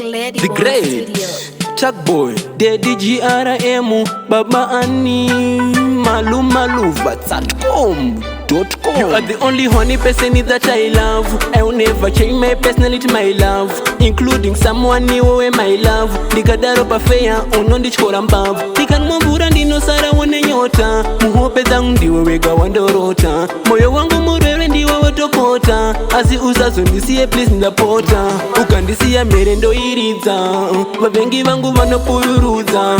Glady the great Takuboy, Daddy GRM, Baba Ani, Malu, Vatsatom.com. You are the only honey person that I love. I will never change my personality, my love, including someone new, my love. Nikadaro pafea, unondichkora mbavu. Nikanmwambura ndino sara Nenyota. Muhope zangu ndiwe wega wandorota. Moyo wangu murere ndiwe watokota. Asi usazo ndisiye please ndapota. Ukandisiya merendo iriza. Vavengi vangu vanopuyuruza.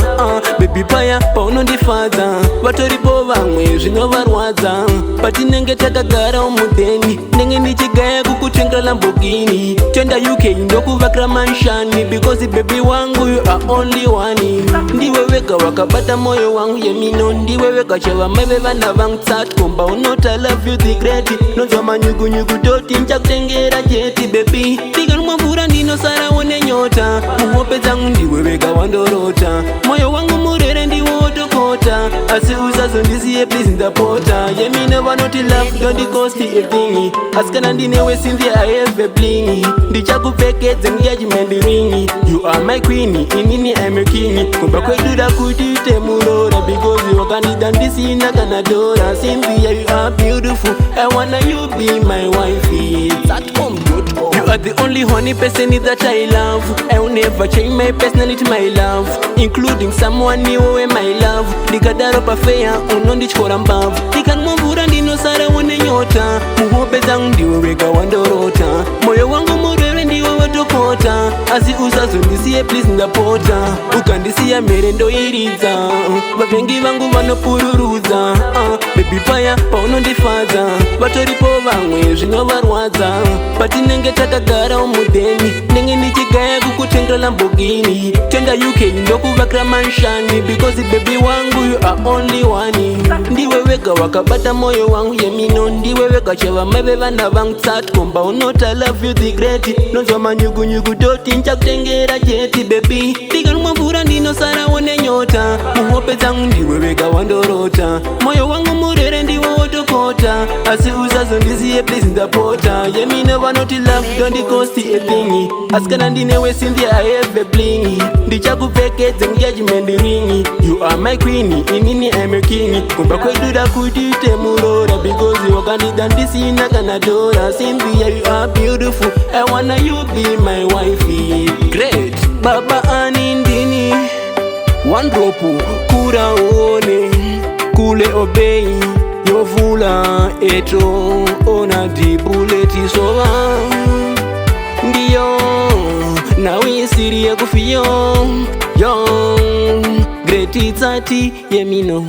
Baby paya paunondifadza. Vatoripo vamwe zvinovarwadza. Patinenge takagara umudheni. Nenge ndichigaya kukutenga Lamborghini. Tenda UK ndokuvakira manshani. Because baby wangu you are only one. Ndiwe wega wakabata moyo wangu yemino. Ndiwe wega chava mave vana vangu tsatkomba. Unota love you the great. Nozwa manyugu toti nchakutengera jeti baby. Tikanumwambura ndino sara Nenyota. Muhope zangu ndiwe wega wandorota. Moyo wangu murere ndiwe wotokota. Asi usazo ndisiye please ndapota. Yemino vanoti love don't cost a thing. Askana ndinewe Cynthia I have a bling. Ndichakupfekedze engagement ring. You are my queen, inini I'm a king. Kumba kweduda kutite murora. Because you wakandida ndisina kanadora. Cynthia you are beautiful, I wanna you be my wifey. Takuboy.com. You are the only honey person that I love. I will never change my personality, my love, including someone new, my love. Nikadaro pafea, unondichkora mbavu. Nikanmwambura ndino sara Nenyota. Muhope zangu ndiwe wega wandorota. Moyo wangu murere ndiwe watokota. Asi usazo ndisiye please ndapota. Ukandisiya merendo iriza. Vavengi vangu vanopururuza. Baby paya paunondifadza. Vatoripo vamwe zvinovarwadza. Patinenge takagara umudheni. Nenge ndichigaya kukutenga Lamborghini. Tenda UK ndokuvakira manshani. Because baby wangu you are only one. Ndiwe wega wakabata moyo wangu yemino. Ndiwe wega chava mave vana vangu tsatkomba. Unota love you the great. Nozwa manyugu toti nchakutengera jeti baby. Tikanumwambura ndino sara Nenyota. Muhope zangu ndiwe wega wandorota. Moyo wangu murere ndiwe wotokota. Asi usazo ndisiye please ndapota. Yemino vanoti love don't cost a thing. Askana ndinewe Cynthia I have a bling. Ndichakupfekedze engagement ring. You are my queen, inini I'm a king. Kumba kweduda kutite murora. Because you wakandida ndisina kanadora. Cynthia you are beautiful, I wanna you be my wifey. Great Baba Ani ndini. One drop kura uone. Kule obey yovula eto. Ona di buleti sova. Ndiyo nawe siriya kufiyo. Yo Great Tsati yemino.